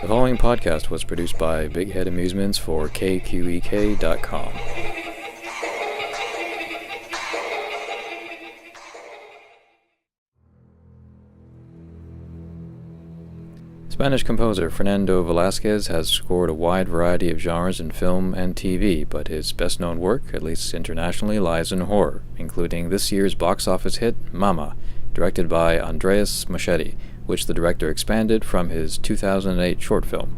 The following podcast was produced by Big Head Amusements for KQEK.com. Spanish composer Fernando Velazquez has scored a wide variety of genres in film and TV, but his best-known work, at least internationally, lies in horror, including this year's box office hit, Mama, directed by Andres Muschietti, which the director expanded from his 2008 short film.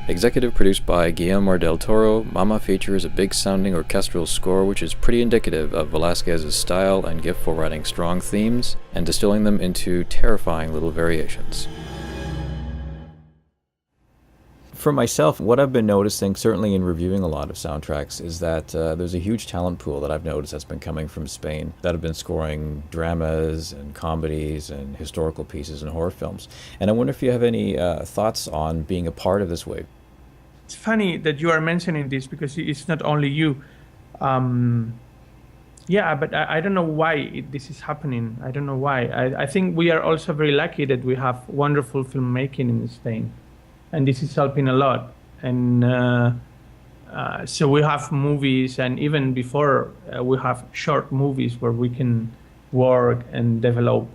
Executive produced by Guillermo del Toro, Mama features a big-sounding orchestral score which is pretty indicative of Velazquez's style and gift for writing strong themes and distilling them into terrifying little variations. For myself, what I've been noticing, certainly in reviewing a lot of soundtracks, is that there's a huge talent pool that I've noticed that's been coming from Spain that have been scoring dramas and comedies and historical pieces and horror films. And I wonder if you have any thoughts on being a part of this wave. It's funny that you are mentioning this because it's not only you. But I don't know why this is happening. I don't know why. I think we are also very lucky that we have wonderful filmmaking in Spain. And this is helping a lot. And so we have movies, and even before we have short movies where we can work and develop,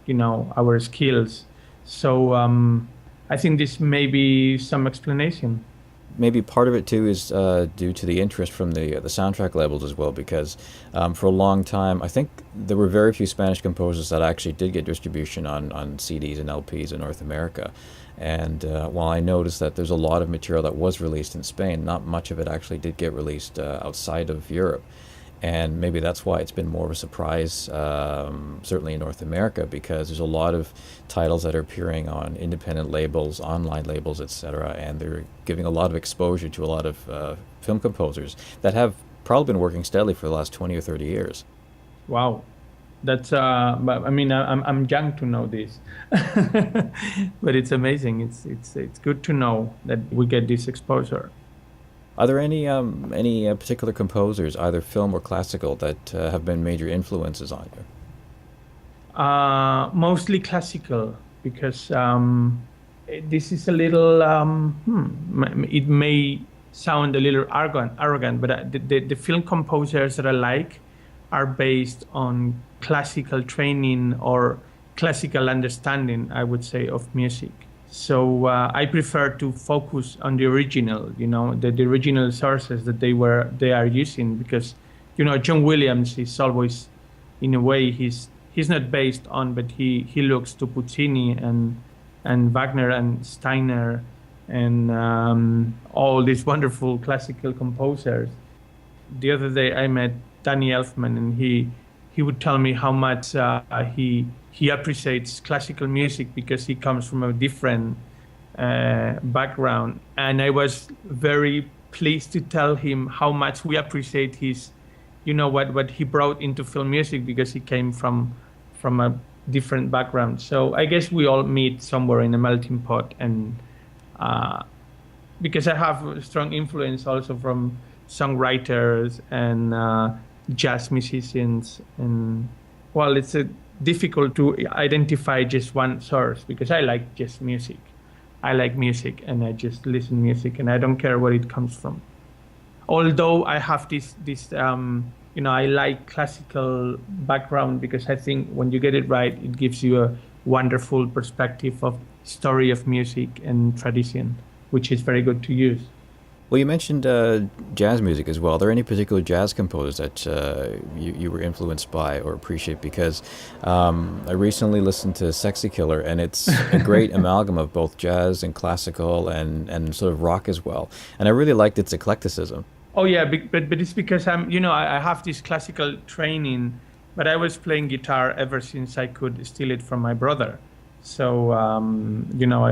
our skills. So I think this may be some explanation. Maybe part of it too is due to the interest from the soundtrack labels as well, because for a long time I think there were very few Spanish composers that actually did get distribution on CDs and LPs in North America. And while I noticed that there's a lot of material that was released in Spain, not much of it actually did get released outside of Europe. And maybe that's why it's been more of a surprise, certainly in North America, because there's a lot of titles that are appearing on independent labels, online labels, etc., and they're giving a lot of exposure to a lot of film composers that have probably been working steadily for the last 20 or 30 years. Wow. That's but I mean I'm young to know this, but it's amazing. It's good to know that we get this exposure. Are there any particular composers, either film or classical, that have been major influences on you? Mostly classical, because this is a little. It may sound a little arrogant, but the film composers that I like are based on classical training or classical understanding, I would say, of music. So I prefer to focus on the original, the original sources that they are using, because, John Williams is always, in a way, he's not based on, but he looks to Puccini and Wagner and Steiner and all these wonderful classical composers. The other day I met Danny Elfman, and he would tell me how much he appreciates classical music because he comes from a different background. And I was very pleased to tell him how much we appreciate his, what he brought into film music, because he came from a different background. So I guess we all meet somewhere in a melting pot. And because I have a strong influence also from songwriters and jazz musicians, and it's difficult to identify just one source, because I like just music. I like music, and I just listen to music, and I don't care where it comes from. Although I have this I like classical background, because I think when you get it right, it gives you a wonderful perspective of story of music and tradition, which is very good to use. Well, you mentioned jazz music as well. Are there any particular jazz composers that you were influenced by or appreciate? Because I recently listened to Sexy Killer, and it's a great amalgam of both jazz and classical and sort of rock as well. And I really liked its eclecticism. Oh, yeah, but it's because I have this classical training, but I was playing guitar ever since I could steal it from my brother. So,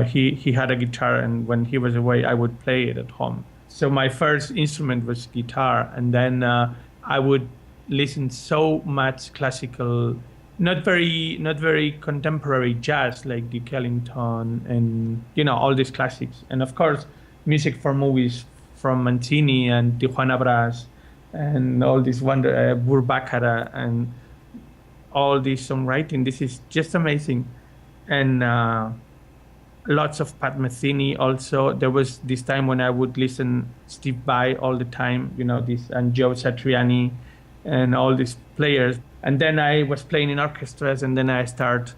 he had a guitar, and when he was away, I would play it at home. So my first instrument was guitar, and then I would listen so much classical, not very contemporary jazz like Duke Ellington and all these classics, and of course music for movies from Mancini and Tijuana Brass and all this Bourbakara and all this songwriting. This is just amazing, and lots of Pat Metheny also. There was this time when I would listen Steve Vai all the time, this, and Joe Satriani and all these players. And then I was playing in orchestras, and then I start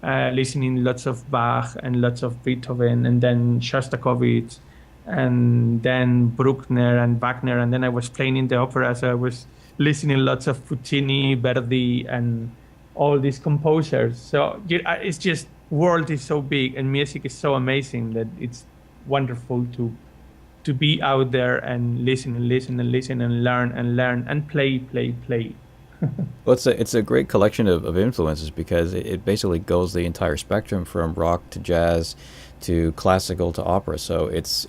listening lots of Bach and lots of Beethoven, and then Shostakovich, and then Bruckner and Wagner. And then I was playing in the opera, so I was listening lots of Puccini, Verdi, and all these composers. So it's just, world is so big and music is so amazing that it's wonderful to be out there and listen and listen and listen and learn and play. Well, it's a great collection of influences because it basically goes the entire spectrum from rock to jazz to classical to opera. So it's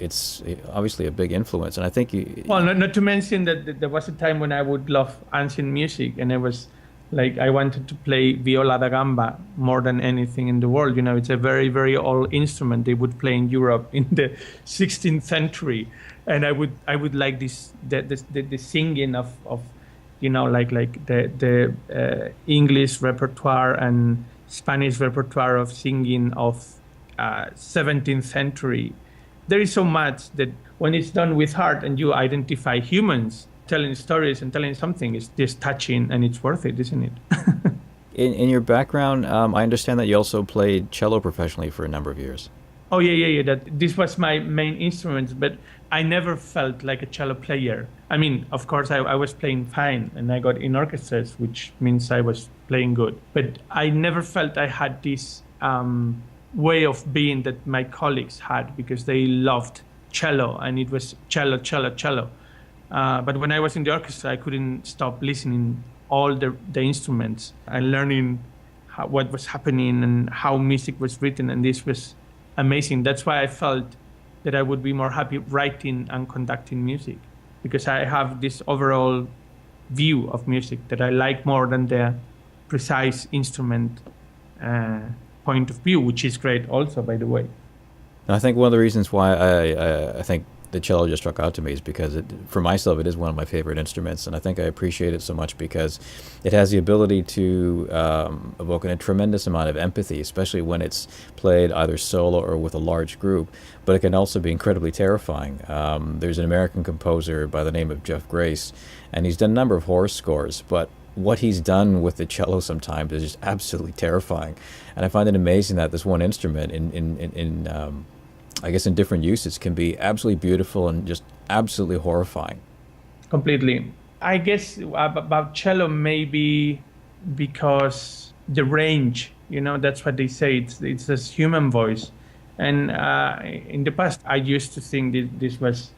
obviously a big influence, and I think you. Well, not to mention that there was a time when I would love ancient music, and it was like I wanted to play viola da gamba more than anything in the world. It's a very, very old instrument they would play in Europe in the 16th century, and I would like this the singing of like the English repertoire and Spanish repertoire of singing of 17th century. There is so much that when it's done with heart and you identify humans telling stories and telling something, it's just touching and it's worth it, isn't it? In your background, I understand that you also played cello professionally for a number of years. Oh, yeah. This was my main instrument, but I never felt like a cello player. I mean, of course, I was playing fine, and I got in orchestras, which means I was playing good. But I never felt I had this way of being that my colleagues had, because they loved cello, and it was cello. But when I was in the orchestra, I couldn't stop listening all the instruments and learning what was happening and how music was written, and this was amazing. That's why I felt that I would be more happy writing and conducting music, because I have this overall view of music that I like more than the precise instrument point of view, which is great also, by the way. And I think one of the reasons why I think the cello just struck out to me is because for myself, it is one of my favorite instruments, and I think I appreciate it so much because it has the ability to evoke a tremendous amount of empathy, especially when it's played either solo or with a large group, but it can also be incredibly terrifying. There's an American composer by the name of Jeff Grace, and he's done a number of horror scores, but what he's done with the cello sometimes is just absolutely terrifying. And I find it amazing that this one instrument I guess in different uses can be absolutely beautiful and just absolutely horrifying. Completely. I guess about cello, maybe because the range, that's what they say. It's this human voice. And in the past, I used to think this was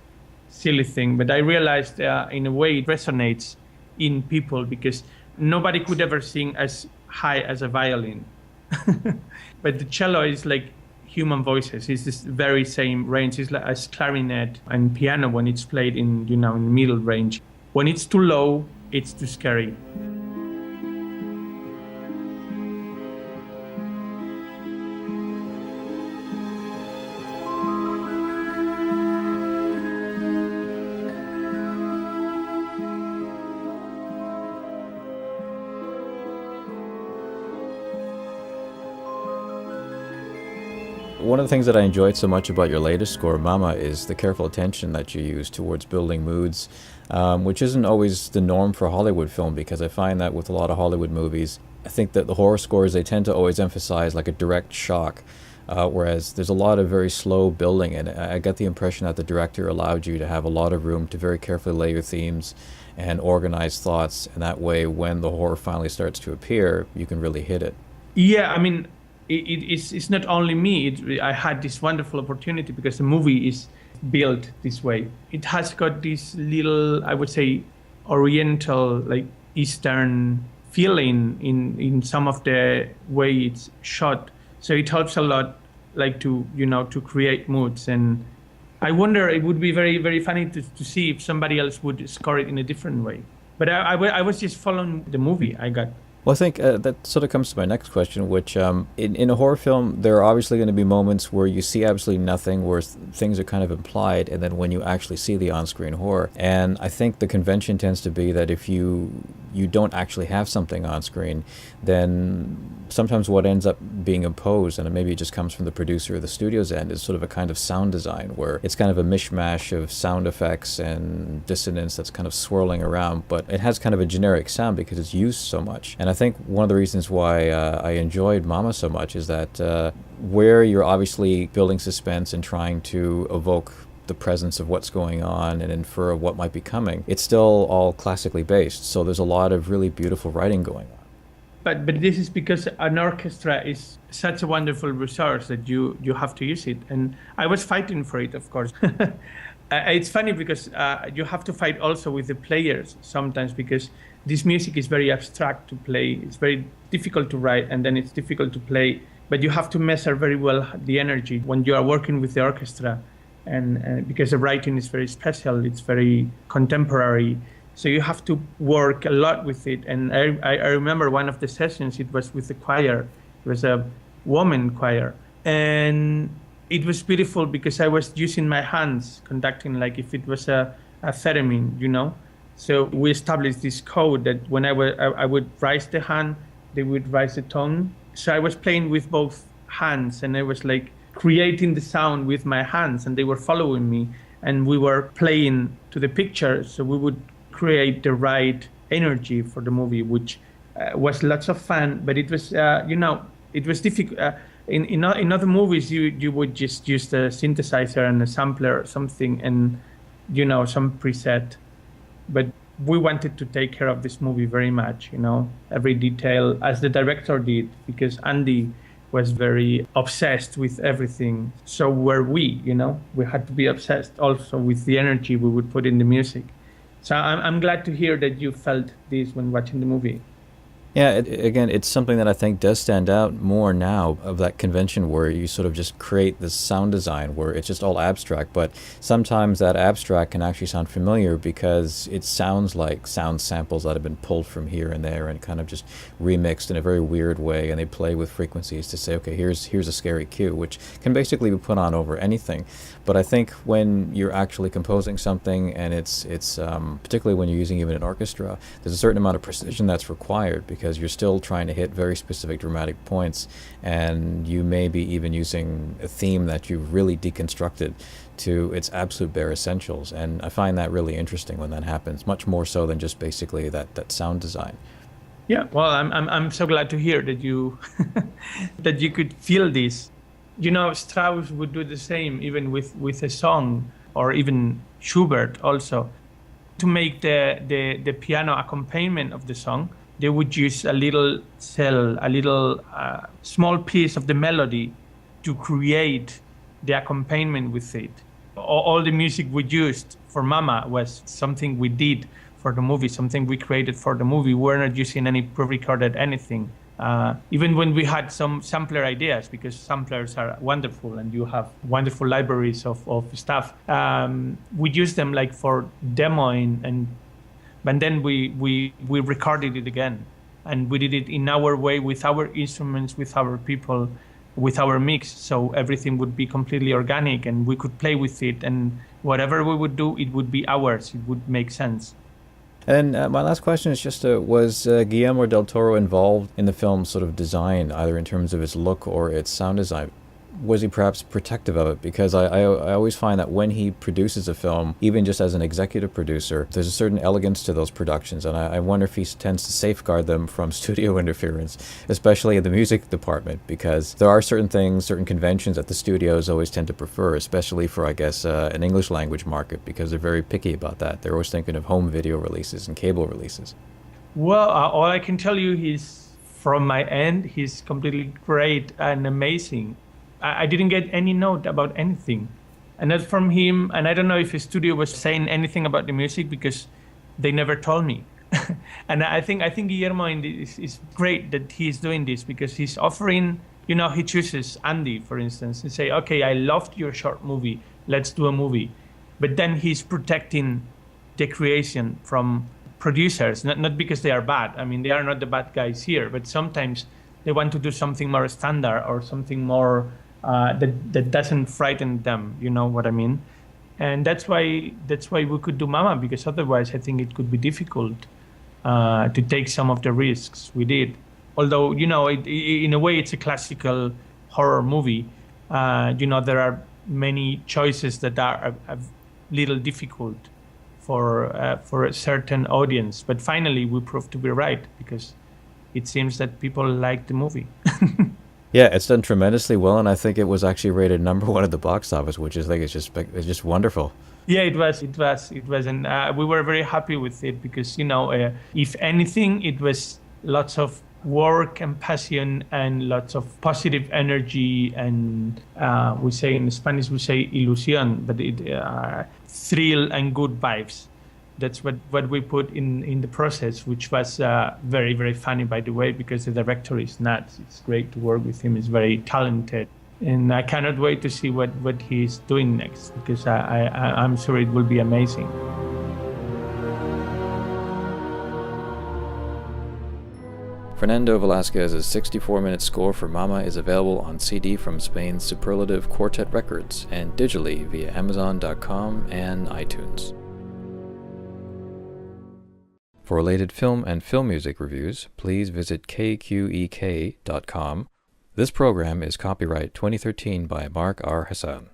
silly thing, but I realized in a way it resonates in people, because nobody could ever sing as high as a violin. But the cello is like human voices. It's this very same range. It's like as clarinet and piano when it's played in in middle range. When it's too low, it's too scary. One of the things that I enjoyed so much about your latest score, Mama, is the careful attention that you use towards building moods, which isn't always the norm for Hollywood film, because I find that with a lot of Hollywood movies, I think that the horror scores, they tend to always emphasize like a direct shock, whereas there's a lot of very slow building, and I get the impression that the director allowed you to have a lot of room to very carefully lay your themes and organize thoughts, and that way when the horror finally starts to appear, you can really hit it. Yeah, I mean, it's not only me. I had this wonderful opportunity because the movie is built this way. It has got this little, I would say, oriental, like Eastern feeling in some of the way it's shot. So it helps a lot, like to create moods. And I wonder, it would be very, very funny to see if somebody else would score it in a different way. But I was just following the movie I got. Well, I think that sort of comes to my next question, which in a horror film, there are obviously going to be moments where you see absolutely nothing, where things are kind of implied, and then when you actually see the on-screen horror. And I think the convention tends to be that if you don't actually have something on screen, then sometimes what ends up being imposed, and maybe it just comes from the producer or the studio's end, is sort of a kind of sound design where it's kind of a mishmash of sound effects and dissonance that's kind of swirling around, but it has kind of a generic sound because it's used so much. And I think one of the reasons why I enjoyed Mama so much is that where you're obviously building suspense and trying to evoke the presence of what's going on and infer what might be coming, it's still all classically based. So there's a lot of really beautiful writing going on. But this is because an orchestra is such a wonderful resource that you have to use it. And I was fighting for it, of course. It's funny because you have to fight also with the players sometimes, because this music is very abstract to play. It's very difficult to write, and then it's difficult to play. But you have to measure very well the energy when you are working with the orchestra. And because the writing is very special, it's very contemporary. So you have to work a lot with it. And I remember one of the sessions, it was with the choir. It was a woman choir. And it was beautiful because I was using my hands, conducting like if it was a theremin, you know. So we established this code that when I would raise the hand, they would raise the tone. So I was playing with both hands, and I was like creating the sound with my hands, and they were following me. And we were playing to the picture, so we would create the right energy for the movie, which was lots of fun. But it was, it was difficult. In other movies, you would just use the synthesizer and a sampler or something, and some preset. But we wanted to take care of this movie very much, every detail, as the director did, because Andy was very obsessed with everything. So were we, we had to be obsessed also with the energy we would put in the music. So I'm glad to hear that you felt this when watching the movie. Yeah, again, it's something that I think does stand out more now, of that convention where you sort of just create this sound design where it's just all abstract, but sometimes that abstract can actually sound familiar because it sounds like sound samples that have been pulled from here and there and kind of just remixed in a very weird way, and they play with frequencies to say, okay, here's a scary cue, which can basically be put on over anything. But I think when you're actually composing something, and it's particularly when you're using even an orchestra, there's a certain amount of precision that's required, because you're still trying to hit very specific dramatic points, and you may be even using a theme that you've really deconstructed to its absolute bare essentials. And I find that really interesting when that happens, much more so than just basically that sound design. Yeah, well, I'm so glad to hear that you that you could feel this. Strauss would do the same even with a song, or even Schubert also. To make the piano accompaniment of the song, they would use a little cell, a little small piece of the melody to create the accompaniment with it. All the music we used for Mama was something we did for the movie, something we created for the movie. We're not using any pre-recorded anything. Even when we had some sampler ideas, because samplers are wonderful and you have wonderful libraries of stuff, we use them like for demoing, but then we recorded it again, and we did it in our way, with our instruments, with our people, with our mix, so everything would be completely organic and we could play with it, and whatever we would do, it would be ours. It would make sense. And my last question is just, was Guillermo del Toro involved in the film's sort of design, either in terms of its look or its sound design? Was he perhaps protective of it? Because I always find that when he produces a film, even just as an executive producer, there's a certain elegance to those productions, and I wonder if he tends to safeguard them from studio interference, especially in the music department, because there are certain things, certain conventions that the studios always tend to prefer, especially for, I guess, an English language market, because they're very picky about that. They're always thinking of home video releases and cable releases. Well, all I can tell you is, from my end, he's completely great and amazing. I didn't get any note about anything, and not from him. And I don't know if his studio was saying anything about the music, because they never told me. And I think Guillermo is great that he's doing this, because he's offering, he chooses Andy, for instance, and say, okay, I loved your short movie, let's do a movie. But then he's protecting the creation from producers, not because they are bad. I mean, they are not the bad guys here, but sometimes they want to do something more standard, or something more that doesn't frighten them, you know what I mean? And that's why we could do Mama, because otherwise I think it could be difficult to take some of the risks we did. Although, in a way, it's a classical horror movie. There are many choices that are a little difficult for a certain audience. But finally, we proved to be right because it seems that people like the movie. Yeah, it's done tremendously well, and I think it was actually rated number one at the box office, which is like it's just wonderful. Yeah, it was, and we were very happy with it because if anything, it was lots of work and passion and lots of positive energy, and we say in Spanish we say ilusión, but thrill and good vibes. That's what we put in the process, which was very, very funny, by the way, because the director is nuts. It's great to work with him. He's very talented. And I cannot wait to see what he's doing next, because I'm sure it will be amazing. Fernando Velazquez's 64-minute score for Mama is available on CD from Spain's Superlative Quartet Records and digitally via Amazon.com and iTunes. For related film and film music reviews, please visit KQEK.com. This program is copyright 2013 by Mark R. Hassan.